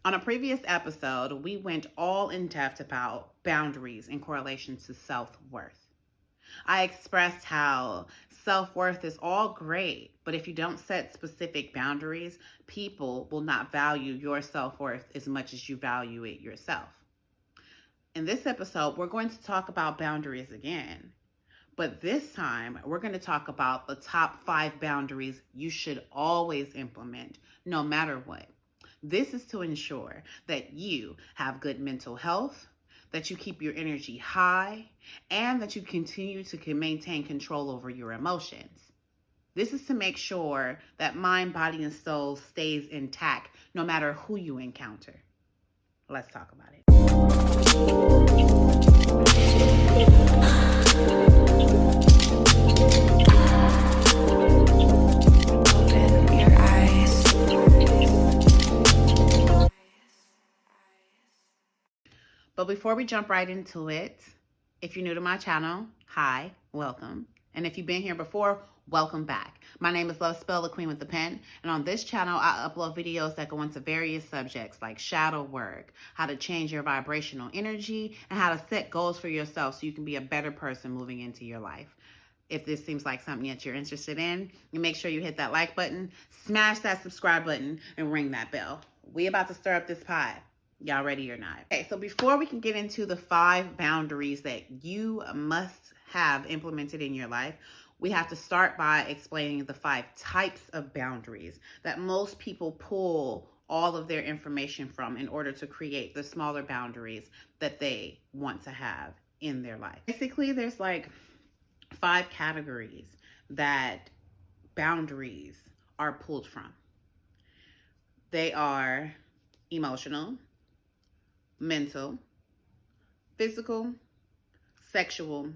On a previous episode, we went all in depth about boundaries in correlation to self worth. I expressed how self worth is all great, but if you don't set specific boundaries, people will not value your self worth as much as you value it yourself. In this episode, we're going to talk about boundaries again, but this time we're going to talk about the top 5 boundaries you should always implement, no matter what. This is to ensure that you have good mental health, that you keep your energy high, and that you continue to maintain control over your emotions. This is to make sure that mind, body, and soul stays intact no matter who you encounter. Let's talk about it. Open your eyes. But before we jump right into it, if you're new to my channel, hi, welcome. And if you've been here before, welcome back. My name is Love Spell, the Queen with the Pen. And on this channel, I upload videos that go into various subjects like shadow work, how to change your vibrational energy, and how to set goals for yourself so you can be a better person moving into your life. If this seems like something that you're interested in, you make sure you hit that like button, smash that subscribe button, and ring that bell. We about to stir up this pot. Y'all ready or not? Okay, so before we can get into the 5 boundaries that you must have implemented in your life, we have to start by explaining the 5 types of boundaries that most people pull all of their information from in order to create the smaller boundaries that they want to have in their life. Basically, there's like 5 categories that boundaries are pulled from. They are emotional, mental, physical, sexual,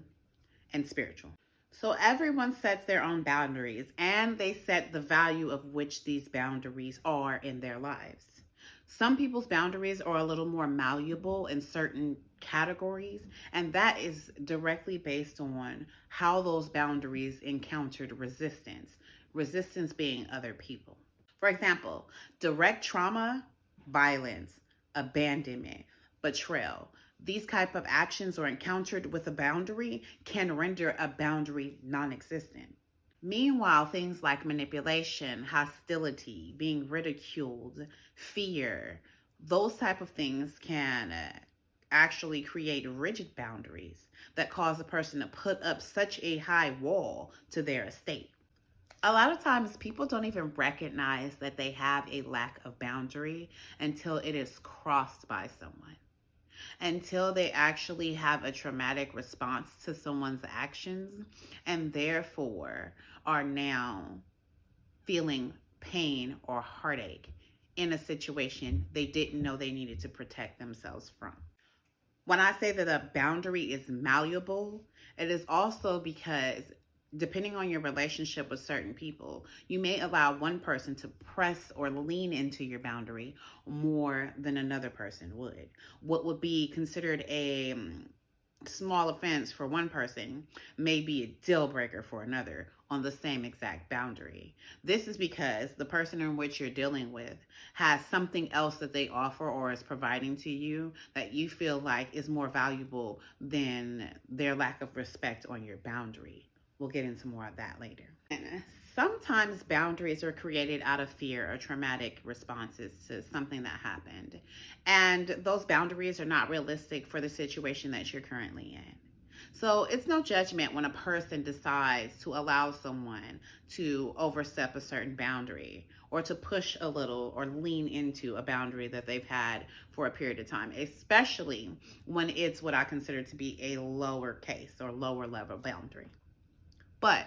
and spiritual. So everyone sets their own boundaries, and they set the value of which these boundaries are in their lives. Some people's boundaries are a little more malleable in certain categories, and that is directly based on how those boundaries encountered resistance. Resistance being other people. For example, direct trauma, violence, abandonment, betrayal. These type of actions or encountered with a boundary can render a boundary non-existent. Meanwhile, things like manipulation, hostility, being ridiculed, fear, those type of things can actually create rigid boundaries that cause a person to put up such a high wall to their estate. A lot of times people don't even recognize that they have a lack of boundary until it is crossed by someone. Until they actually have a traumatic response to someone's actions and therefore are now feeling pain or heartache in a situation they didn't know they needed to protect themselves from. When I say that a boundary is malleable, it is also because depending on your relationship with certain people, you may allow one person to press or lean into your boundary more than another person would. What would be considered a small offense for one person may be a deal breaker for another on the same exact boundary. This is because the person in which you're dealing with has something else that they offer or is providing to you that you feel like is more valuable than their lack of respect on your boundary. We'll get into more of that later. And sometimes boundaries are created out of fear or traumatic responses to something that happened. And those boundaries are not realistic for the situation that you're currently in. So it's no judgment when a person decides to allow someone to overstep a certain boundary or to push a little or lean into a boundary that they've had for a period of time, especially when it's what I consider to be a lower case or lower level boundary. But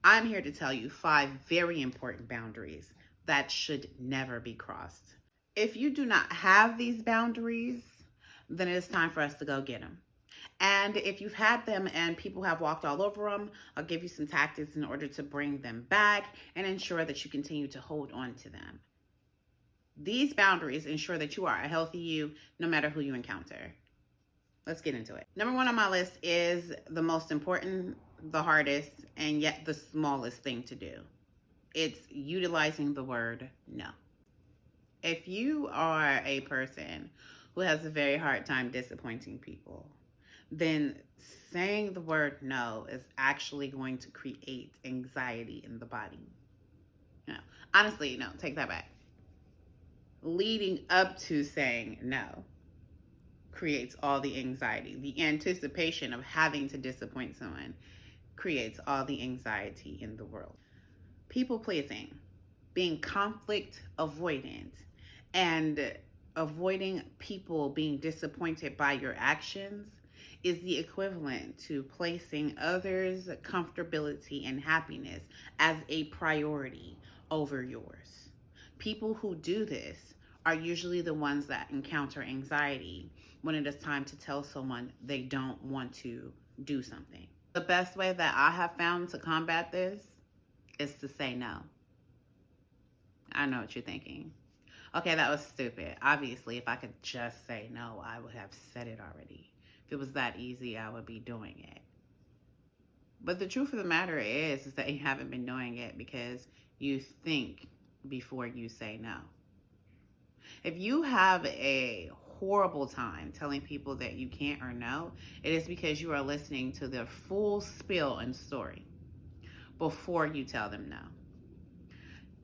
I'm here to tell you 5 very important boundaries that should never be crossed. If you do not have these boundaries, then it's time for us to go get them. And if you've had them and people have walked all over them, I'll give you some tactics in order to bring them back and ensure that you continue to hold on to them. These boundaries ensure that you are a healthy you, no matter who you encounter. Let's get into it. Number 1 on my list is the most important, the hardest, and yet the smallest thing to do. It's utilizing the word no. If you are a person who has a very hard time disappointing people, then saying the word no is actually going to create anxiety in the body. No, honestly, no, take that back. Leading up to saying no creates all the anxiety. The anticipation of having to disappoint someone creates all the anxiety in the world. People pleasing, being conflict avoidant, and avoiding people being disappointed by your actions is the equivalent to placing others' comfortability and happiness as a priority over yours. People who do this are usually the ones that encounter anxiety when it is time to tell someone they don't want to do something. The best way that I have found to combat this is to say no. I know what you're thinking. Okay, that was stupid. Obviously, if I could just say no, I would have said it already. If it was that easy, I would be doing it. But the truth of the matter is that you haven't been doing it because you think before you say no. If you have a horrible time telling people that you can't or no, it is because you are listening to their full spiel and story before you tell them no.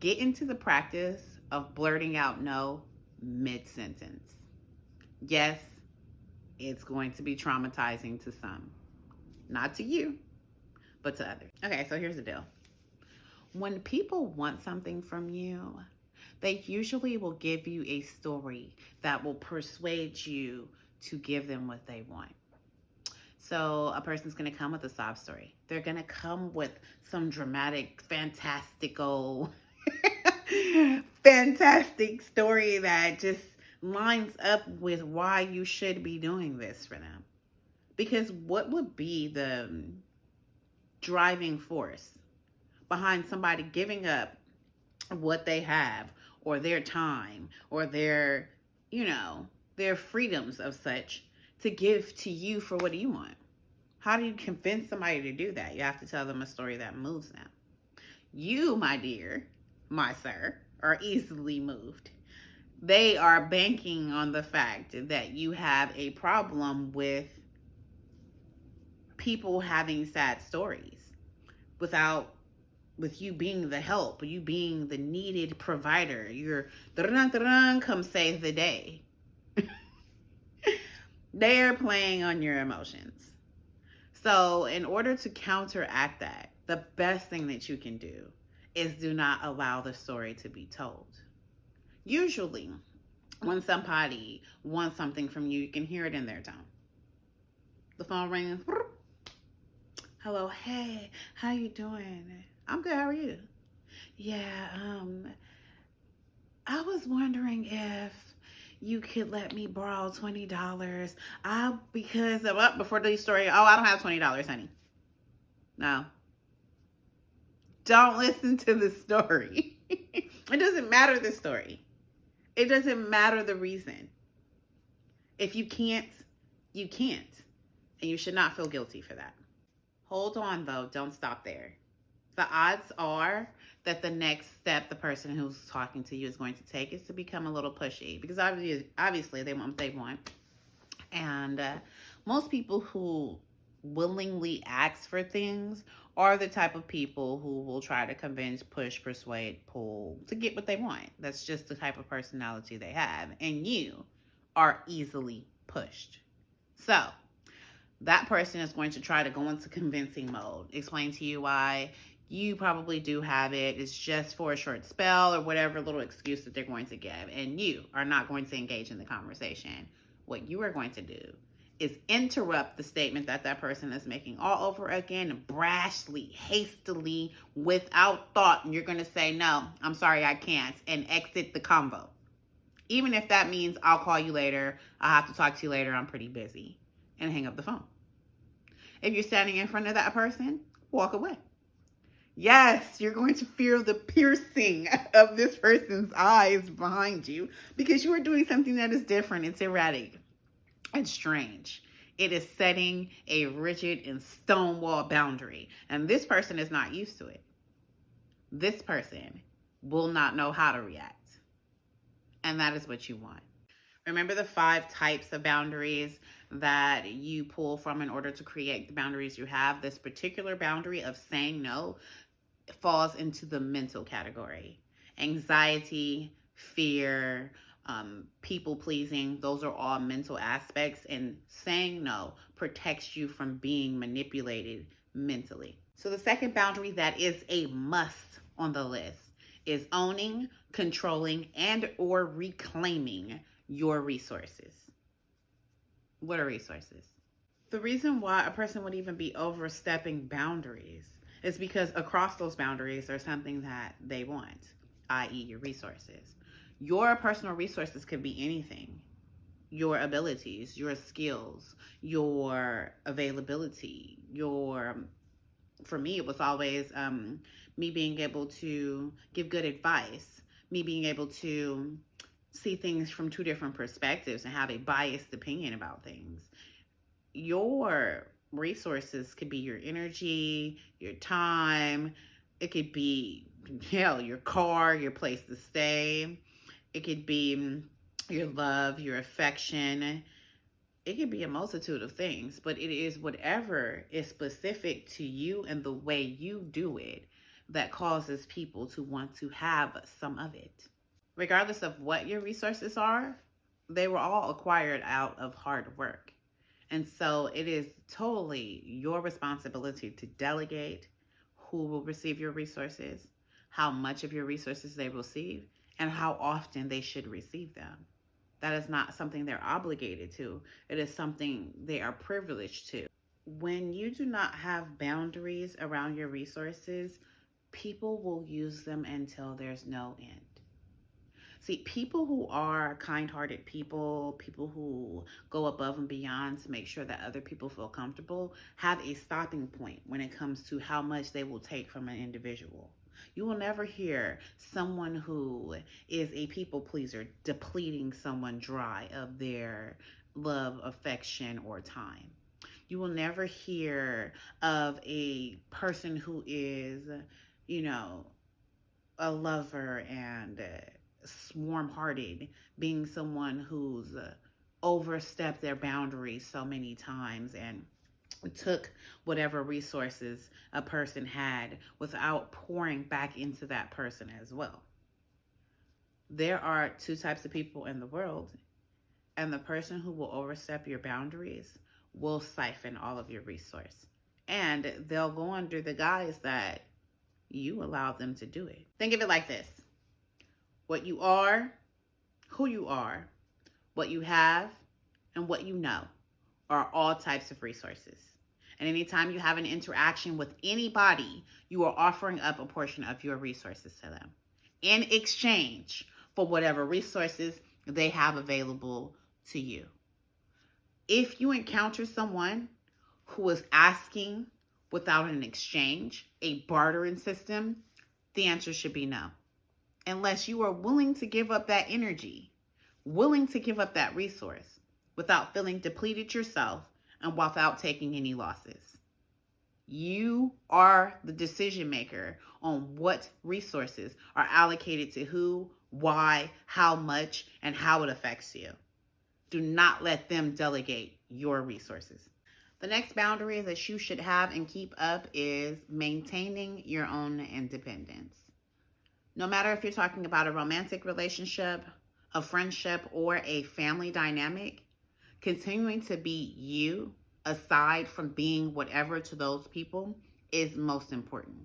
Get into the practice of blurting out no mid-sentence. Yes, it's going to be traumatizing to some. Not to you, but to others. Okay, so here's the deal. When people want something from you, they usually will give you a story that will persuade you to give them what they want. So a person's going to come with a sob story. They're going to come with some dramatic, fantastical fantastic story that just lines up with why you should be doing this for them. Because what would be the driving force behind somebody giving up what they have or their time or their, their freedoms of such to give to you for what you want? How do you convince somebody to do that? You have to tell them a story that moves them. You, my dear, my sir, are easily moved. They are banking on the fact that you have a problem with people having sad stories with you being the help, you being the needed provider. You're come save the day. They're playing on your emotions. So in order to counteract that, the best thing that you can do is do not allow the story to be told. Usually, when somebody wants something from you, you can hear it in their tone. The phone rings. Hello, hey, how you doing? I'm good, how are you? Yeah, I was wondering if you could let me borrow $20. Before the story, I don't have $20, honey. No. Don't listen to the story. It doesn't matter the story. It doesn't matter the reason. If you can't, you can't. And you should not feel guilty for that. Hold on, though. Don't stop there. The odds are that the next step the person who's talking to you is going to take is to become a little pushy. Because obviously they want what they want. And most people who willingly ask for things are the type of people who will try to convince, push, persuade, pull to get what they want. That's just the type of personality they have. And you are easily pushed. So that person is going to try to go into convincing mode, explain to you why you probably do have it. It's just for a short spell or whatever little excuse that they're going to give. And you are not going to engage in the conversation. What you are going to do is interrupt the statement that person is making all over again, brashly, hastily, without thought. And you're going to say, no, I'm sorry, I can't, and exit the convo. Even if that means I'll call you later, I'll have to talk to you later, I'm pretty busy, and hang up the phone. If you're standing in front of that person, walk away. Yes, you're going to feel the piercing of this person's eyes behind you because you are doing something that is different. It's erratic. It's strange. It is setting a rigid and stonewall boundary. And this person is not used to it. This person will not know how to react. And that is what you want. Remember the 5 types of boundaries that you pull from in order to create the boundaries you have? This particular boundary of saying no falls into the mental category. Anxiety, fear, people pleasing, those are all mental aspects, and saying no protects you from being manipulated mentally. So the second boundary that is a must on the list is owning, controlling, and or reclaiming your resources. What are resources? The reason why a person would even be overstepping boundaries is because across those boundaries there's something that they want, i.e. your resources. Your personal resources could be anything. Your abilities, your skills, your availability, for me, it was always me being able to give good advice, me being able to see things from 2 different perspectives and have a biased opinion about things. Your resources could be your energy, your time. It could be, hell, your car, your place to stay. It could be your love, your affection. It could be a multitude of things, but it is whatever is specific to you and the way you do it that causes people to want to have some of it. Regardless of what your resources are, they were all acquired out of hard work. And so it is totally your responsibility to delegate who will receive your resources, how much of your resources they receive, and how often they should receive them. That is not something they're obligated to. It is something they are privileged to. When you do not have boundaries around your resources, people will use them until there's no end. See, people who are kind-hearted people, people who go above and beyond to make sure that other people feel comfortable, have a stopping point when it comes to how much they will take from an individual. You will never hear someone who is a people pleaser depleting someone dry of their love, affection, or time. You will never hear of a person who is, you know, a lover and warm-hearted being someone who's overstepped their boundaries so many times and took whatever resources a person had without pouring back into that person as well. There are 2 types of people in the world, and the person who will overstep your boundaries will siphon all of your resource. And they'll go under the guise that you allowed them to do it. Think of it like this. What you are, who you are, what you have, and what you know are all types of resources. And anytime you have an interaction with anybody, you are offering up a portion of your resources to them in exchange for whatever resources they have available to you. If you encounter someone who is asking without an exchange, a bartering system, the answer should be no. Unless you are willing to give up that energy, willing to give up that resource without feeling depleted yourself and without taking any losses. You are the decision maker on what resources are allocated to who, why, how much, and how it affects you. Do not let them delegate your resources. The next boundary that you should have and keep up is maintaining your own independence. No matter if you're talking about a romantic relationship, a friendship, or a family dynamic, continuing to be you, aside from being whatever to those people, is most important.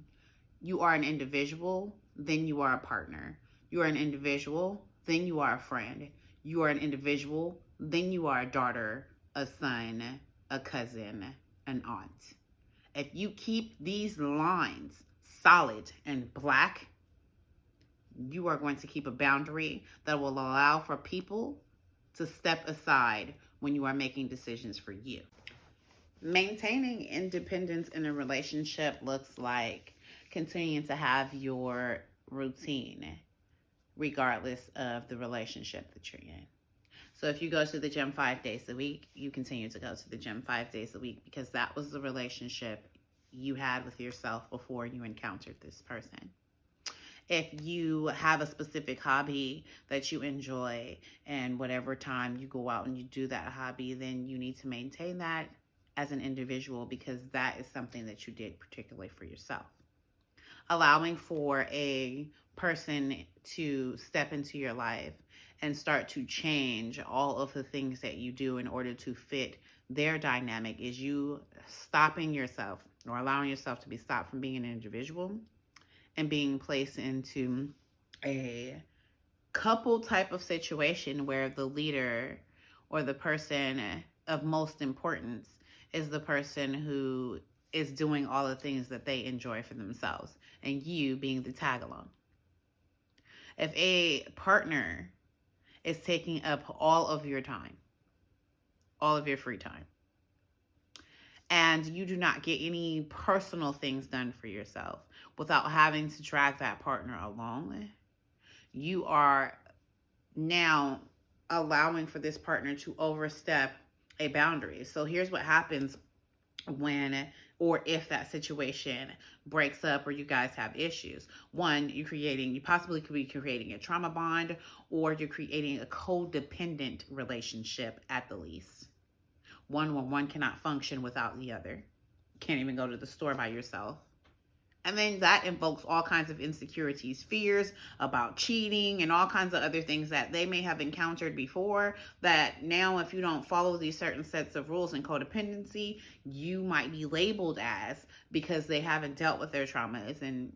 You are an individual, then you are a partner. You are an individual, then you are a friend. You are an individual, then you are a daughter, a son, a cousin, an aunt. If you keep these lines solid and black, you are going to keep a boundary that will allow for people to step aside when you are making decisions for you. Maintaining independence in a relationship looks like continuing to have your routine regardless of the relationship that you're in. So if you go to the gym 5 days a week, you continue to go to the gym 5 days a week because that was the relationship you had with yourself before you encountered this person. If you have a specific hobby that you enjoy, and whatever time you go out and you do that hobby, then you need to maintain that as an individual, because that is something that you did particularly for yourself. Allowing for a person to step into your life and start to change all of the things that you do in order to fit their dynamic is you stopping yourself, or allowing yourself to be stopped from being an individual and being placed into a couple type of situation where the leader, or the person of most importance, is the person who is doing all the things that they enjoy for themselves, and you being the tag along. If a partner is taking up all of your time, all of your free time, and you do not get any personal things done for yourself without having to drag that partner along, you are now allowing for this partner to overstep a boundary. So here's what happens when, or if that situation breaks up or you guys have issues. One, you possibly could be creating a trauma bond, or you're creating a codependent relationship at the least. One where one cannot function without the other. Can't even go to the store by yourself. And then that invokes all kinds of insecurities, fears about cheating, and all kinds of other things that they may have encountered before, that now, if you don't follow these certain sets of rules in codependency, you might be labeled as, because they haven't dealt with their traumas. And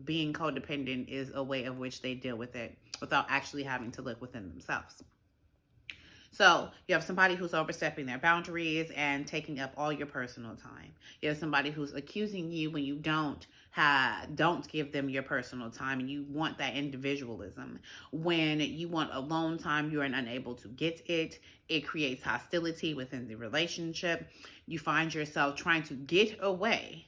being codependent is a way of which they deal with it without actually having to look within themselves. So you have somebody who's overstepping their boundaries and taking up all your personal time. You have somebody who's accusing you when you don't give them your personal time, and you want that individualism. When you want alone time, you are unable to get it. It creates hostility within the relationship. You find yourself trying to get away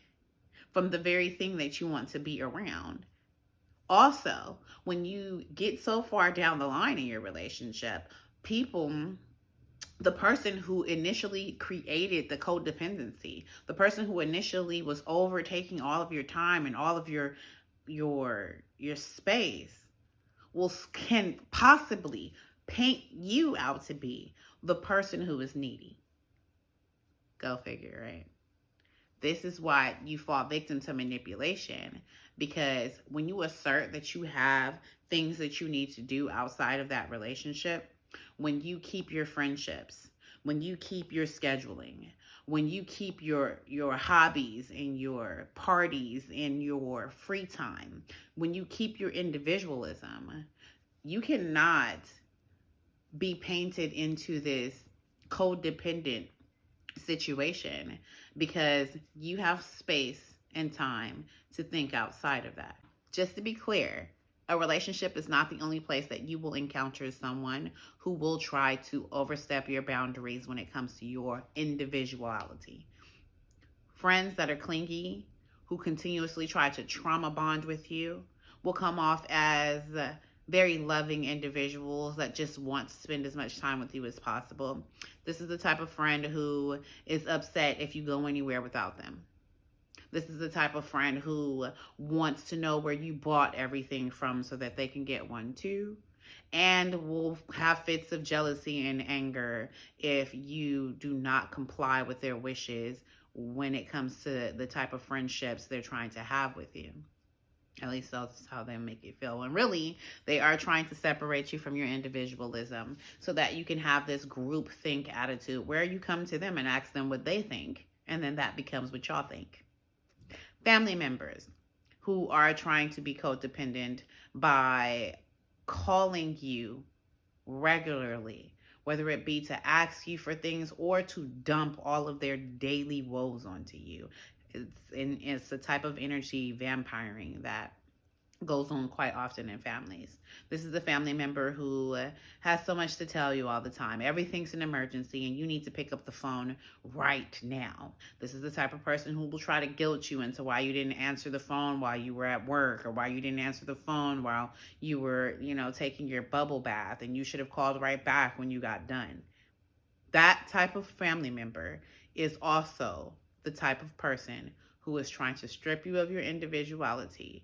from the very thing that you want to be around. Also, when you get so far down the line in your relationship, the person who initially created the codependency, the person who initially was overtaking all of your time and all of your space, can possibly paint you out to be the person who is needy. Go figure, right? This is why you fall victim to manipulation, because when you assert that you have things that you need to do outside of that relationship, when you keep your friendships, when you keep your scheduling, when you keep your hobbies and your parties and your free time, when you keep your individualism, you cannot be painted into this codependent situation, because you have space and time to think outside of that. Just to be clear, a relationship is not the only place that you will encounter someone who will try to overstep your boundaries when it comes to your individuality. Friends that are clingy, who continuously try to trauma bond with you, will come off as very loving individuals that just want to spend as much time with you as possible. This is the type of friend who is upset if you go anywhere without them. This is the type of friend who wants to know where you bought everything from so that they can get one too, and will have fits of jealousy and anger if you do not comply with their wishes when it comes to the type of friendships they're trying to have with you. At least that's how they make you feel. And really, they are trying to separate you from your individualism so that you can have this group think attitude where you come to them and ask them what they think, and then that becomes what y'all think. Family members who are trying to be codependent by calling you regularly, whether it be to ask you for things or to dump all of their daily woes onto you. It's a type of energy vampiring that goes on quite often in families. This is a family member who has so much to tell you all the time. Everything's an emergency and you need to pick up the phone right now. This is the type of person who will try to guilt you into why you didn't answer the phone while you were at work, or why you didn't answer the phone while you were, taking your bubble bath, and you should have called right back when you got done. That type of family member is also the type of person who is trying to strip you of your individuality,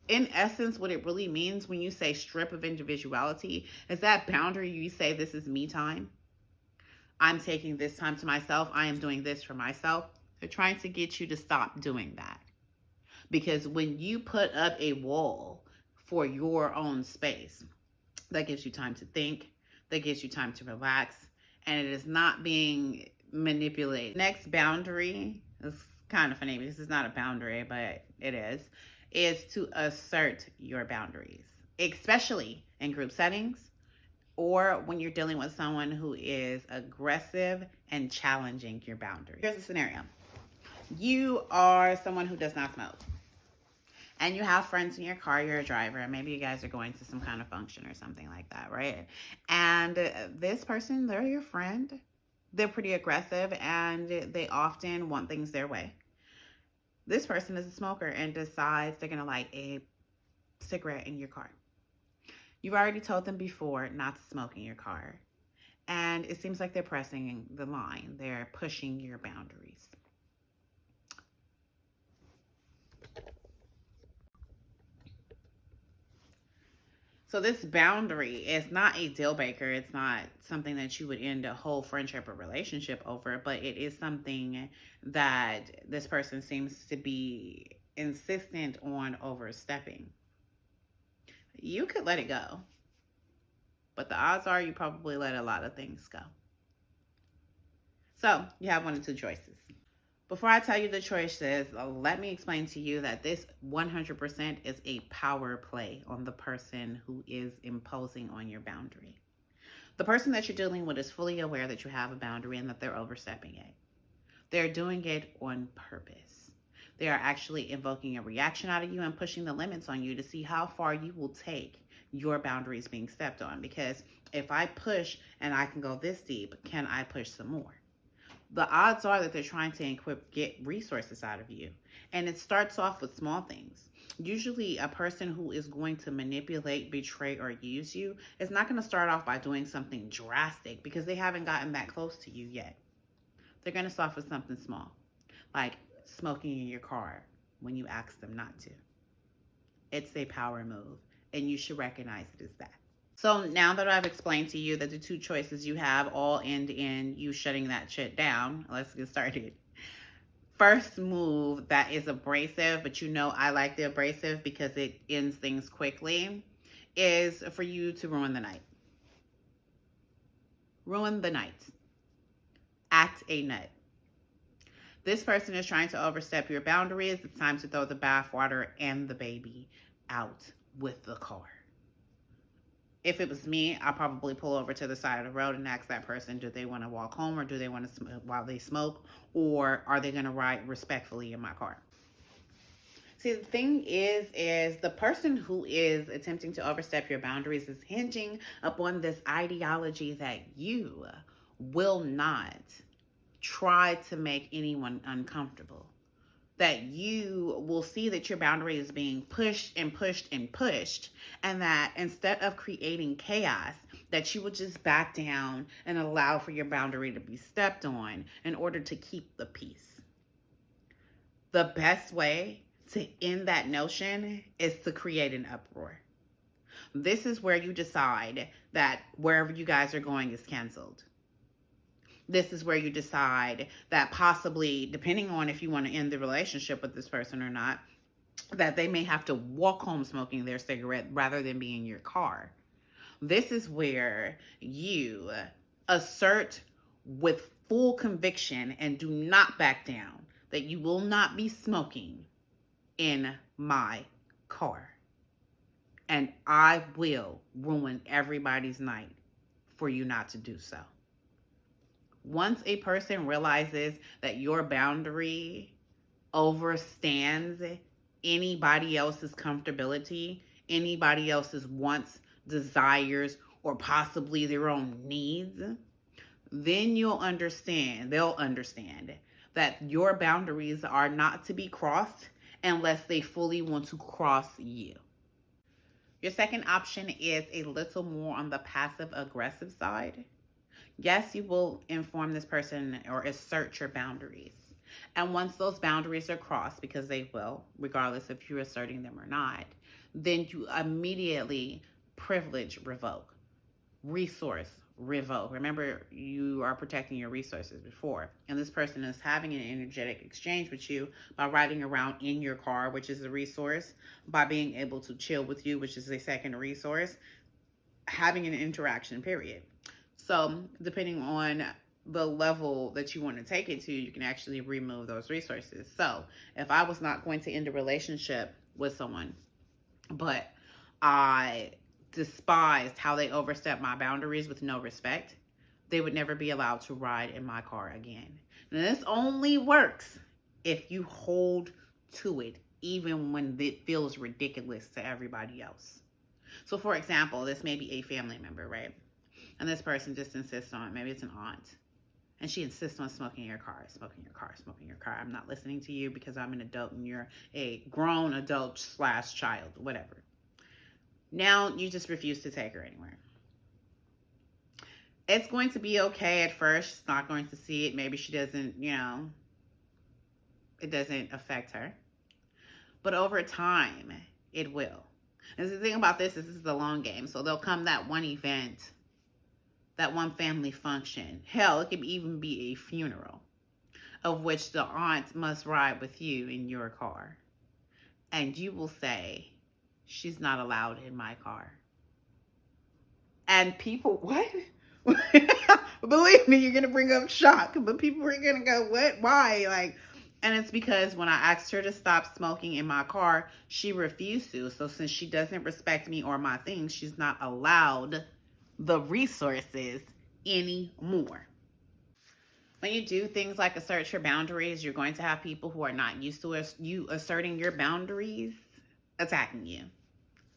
In essence, what it really means when you say strip of individuality is that boundary. You say, this is me time. I'm taking this time to myself. I am doing this for myself. They're trying to get you to stop doing that. Because when you put up a wall for your own space, that gives you time to think, that gives you time to relax, and it is not being manipulated. Next boundary is kind of funny because it's not a boundary, but it is to assert your boundaries, especially in group settings or when you're dealing with someone who is aggressive and challenging your boundaries. Here's a scenario. You are someone who does not smoke, and you have friends in your car, you're a driver, and maybe you guys are going to some kind of function or something like that, right? And this person, they're your friend. They're pretty aggressive and they often want things their way. This person is a smoker and decides they're going to light a cigarette in your car. You've already told them before not to smoke in your car. And it seems like they're pressing the line. They're pushing your boundaries. So this boundary is not a deal breaker. It's not something that you would end a whole friendship or relationship over, but it is something that this person seems to be insistent on overstepping. You could let it go, but the odds are you probably let a lot of things go. So you have one of two choices. Before I tell you the choices, let me explain to you that this 100% is a power play on the person who is imposing on your boundary. The person that you're dealing with is fully aware that you have a boundary and that they're overstepping it. They're doing it on purpose. They are actually invoking a reaction out of you and pushing the limits on you to see how far you will take your boundaries being stepped on. Because if I push and I can go this deep, can I push some more? The odds are that they're trying to get resources out of you. And it starts off with small things. Usually a person who is going to manipulate, betray, or use you is not going to start off by doing something drastic because they haven't gotten that close to you yet. They're going to start with something small, like smoking in your car when you ask them not to. It's a power move, and you should recognize it as that. So now that I've explained to you that the two choices you have all end in you shutting that shit down, let's get started. First move that is abrasive, but you know I like the abrasive because it ends things quickly, is for you to ruin the night. Ruin the night. Act a nut. This person is trying to overstep your boundaries. It's time to throw the bathwater and the baby out with the car. If it was me, I'd probably pull over to the side of the road and ask that person, do they want to walk home or do they want to smoke while they smoke, or are they going to ride respectfully in my car? See, the thing is the person who is attempting to overstep your boundaries is hinging upon this ideology that you will not try to make anyone uncomfortable. That you will see that your boundary is being pushed and pushed and pushed, and that instead of creating chaos, that you will just back down and allow for your boundary to be stepped on in order to keep the peace. The best way to end that notion is to create an uproar. This is where you decide that wherever you guys are going is canceled. This is where you decide that possibly, depending on if you want to end the relationship with this person or not, that they may have to walk home smoking their cigarette rather than be in your car. This is where you assert with full conviction and do not back down that you will not be smoking in my car. And I will ruin everybody's night for you not to do so. Once a person realizes that your boundary overstands anybody else's comfortability, anybody else's wants, desires, or possibly their own needs, then they'll understand that your boundaries are not to be crossed unless they fully want to cross you. Your second option is a little more on the passive aggressive side. Yes, you will inform this person or assert your boundaries. And once those boundaries are crossed, because they will, regardless if you're asserting them or not, then you immediately privilege revoke, resource revoke. Remember, you are protecting your resources before. And this person is having an energetic exchange with you by riding around in your car, which is a resource, by being able to chill with you, which is a second resource, having an interaction, period. So, depending on the level that you want to take it to, you can actually remove those resources. So, if I was not going to end a relationship with someone, but I despised how they overstepped my boundaries with no respect, they would never be allowed to ride in my car again. And this only works if you hold to it, even when it feels ridiculous to everybody else. So, for example, this may be a family member, right? And this person just insists on, maybe it's an aunt, and she insists on smoking your car, smoking your car, smoking your car. I'm not listening to you because I'm an adult and you're a grown adult slash child, whatever. Now you just refuse to take her anywhere. It's going to be okay at first. She's not going to see it. Maybe she doesn't, it doesn't affect her. But over time, it will. And the thing about this is a long game. So there'll come that one event, that one family function. Hell, it could even be a funeral of which the aunt must ride with you in your car. And you will say, she's not allowed in my car. And people, what? Believe me, you're going to bring up shock. But people are going to go, what? Why? And it's because when I asked her to stop smoking in my car, she refused to. So since she doesn't respect me or my things, she's not allowed the resources anymore. When you do things like assert your boundaries, you're going to have people who are not used to you asserting your boundaries attacking you.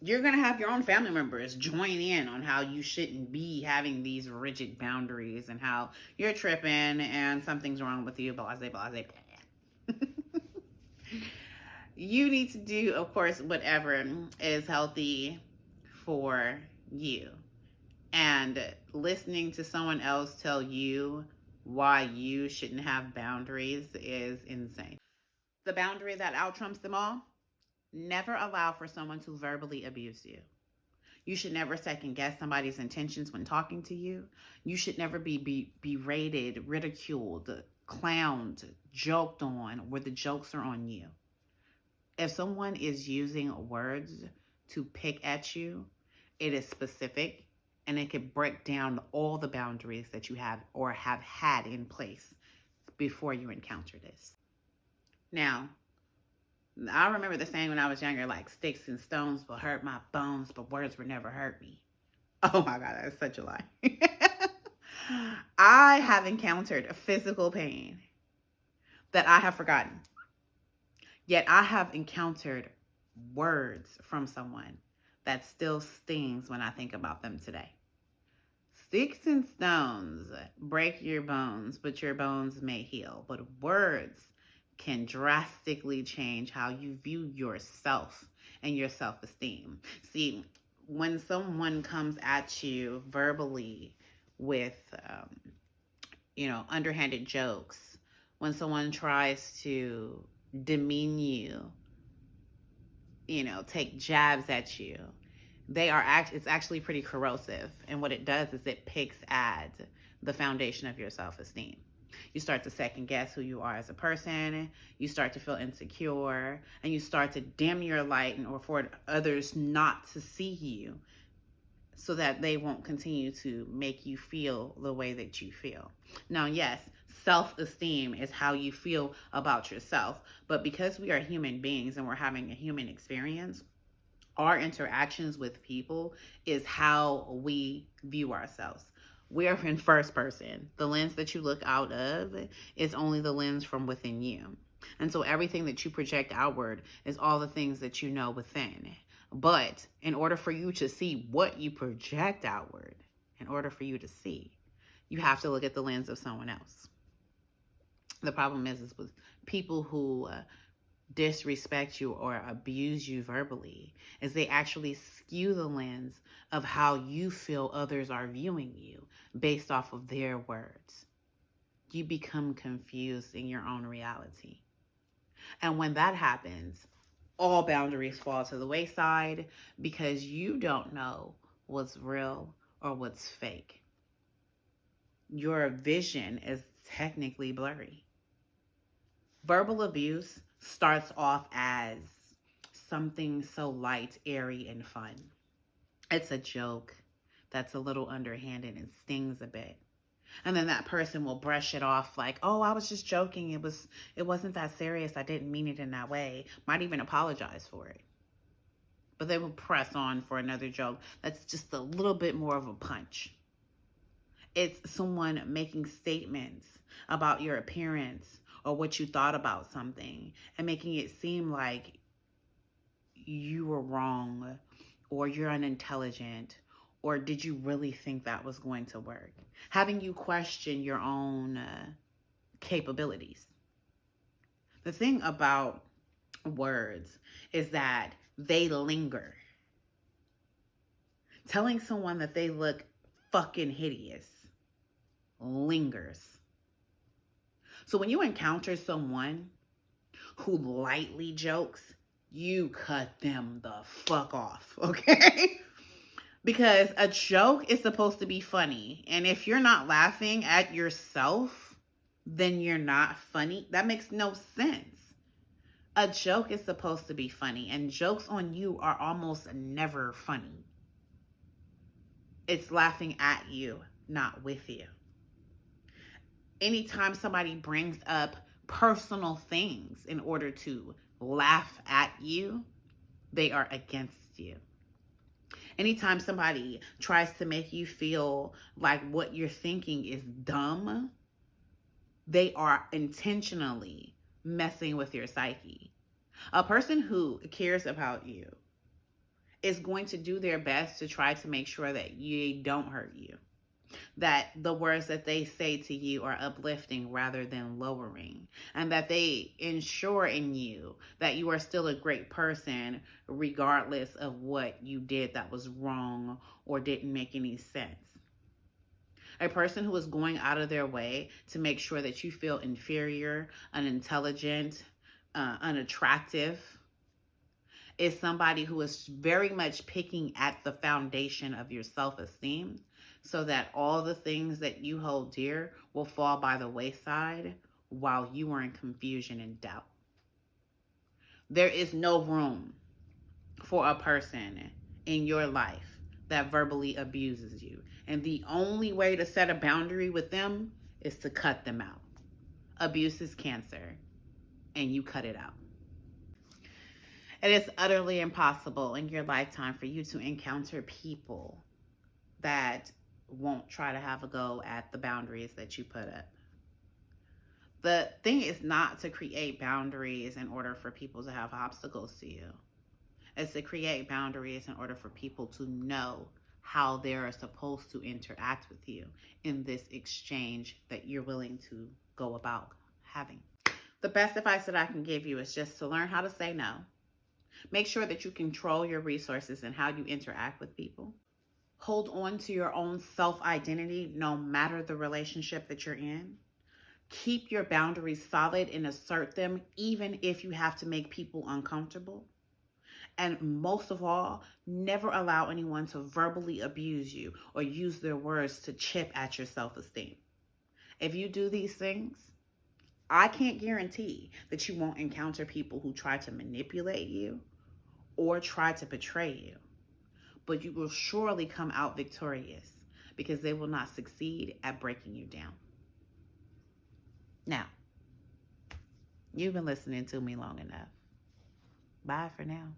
You're going to have your own family members join in on how you shouldn't be having these rigid boundaries and how you're tripping and something's wrong with you, blah, blah, blah, blah. You need to do, of course, whatever is healthy for you. And listening to someone else tell you why you shouldn't have boundaries is insane. The boundary that outtrumps them all: never allow for someone to verbally abuse you. You should never second guess somebody's intentions when talking to you. You should never be berated, ridiculed, clowned, joked on, where the jokes are on you. If someone is using words to pick at you, it is specific, and it can break down all the boundaries that you have or have had in place before you encounter this. Now, I remember the saying when I was younger, like, sticks and stones will hurt my bones, but words will never hurt me. Oh my God, that's such a lie. I have encountered physical pain that I have forgotten. Yet I have encountered words from someone that still stings when I think about them today. Sticks and stones break your bones, but your bones may heal. But words can drastically change how you view yourself and your self-esteem. See, when someone comes at you verbally with, underhanded jokes, when someone tries to demean you, take jabs at you, it's actually pretty corrosive. And what it does is it picks at the foundation of your self-esteem. You start to second guess who you are as a person. You start to feel insecure, and you start to dim your light or for others not to see you, so that they won't continue to make you feel the way that you feel. Now, yes, self-esteem is how you feel about yourself. But because we are human beings and we're having a human experience, our interactions with people is how we view ourselves. We are in first person. The lens that you look out of is only the lens from within you. And so everything that you project outward is all the things that you know within. But in order for you to see what you project outward, in order for you to see, you have to look at the lens of someone else. The problem is with people who disrespect you or abuse you verbally, is they actually skew the lens of how you feel others are viewing you based off of their words. you become confused in your own reality. And when that happens, all boundaries fall to the wayside because you don't know what's real or what's fake. Your vision is technically blurry. Verbal abuse starts off as something so light, airy, and fun. It's a joke that's a little underhanded and stings a bit. And then that person will brush it off like, "Oh, I was just joking. It wasn't that serious. I didn't mean it in that way." Might even apologize for it. But they will press on for another joke that's just a little bit more of a punch. It's someone making statements about your appearance or what you thought about something and making it seem like you were wrong or you're unintelligent or did you really think that was going to work? Having you question your own capabilities. The thing about words is that they linger. Telling someone that they look fucking hideous lingers. So when you encounter someone who lightly jokes, you cut them the fuck off, okay? Because a joke is supposed to be funny. And if you're not laughing at yourself, then you're not funny. That makes no sense. A joke is supposed to be funny, and jokes on you are almost never funny. It's laughing at you, not with you. Anytime somebody brings up personal things in order to laugh at you, they are against you. Anytime somebody tries to make you feel like what you're thinking is dumb, they are intentionally messing with your psyche. A person who cares about you is going to do their best to try to make sure that they don't hurt you, that the words that they say to you are uplifting rather than lowering, and that they ensure in you that you are still a great person regardless of what you did that was wrong or didn't make any sense. A person who is going out of their way to make sure that you feel inferior, unintelligent, unattractive is somebody who is very much picking at the foundation of your self-esteem so that all the things that you hold dear will fall by the wayside while you are in confusion and doubt. There is no room for a person in your life that verbally abuses you. And the only way to set a boundary with them is to cut them out. Abuse is cancer, and you cut it out. It is utterly impossible in your lifetime for you to encounter people that won't try to have a go at the boundaries that you put up. The thing is not to create boundaries in order for people to have obstacles to you. It's to create boundaries in order for people to know how they're supposed to interact with you in this exchange that you're willing to go about having. The best advice that I can give you is just to learn how to say no. Make sure that you control your resources and how you interact with people. Hold on to your own self-identity no matter the relationship that you're in. Keep your boundaries solid and assert them even if you have to make people uncomfortable. And most of all, never allow anyone to verbally abuse you or use their words to chip at your self-esteem. If you do these things, I can't guarantee that you won't encounter people who try to manipulate you or try to betray you. But you will surely come out victorious because they will not succeed at breaking you down. Now, you've been listening to me long enough. Bye for now.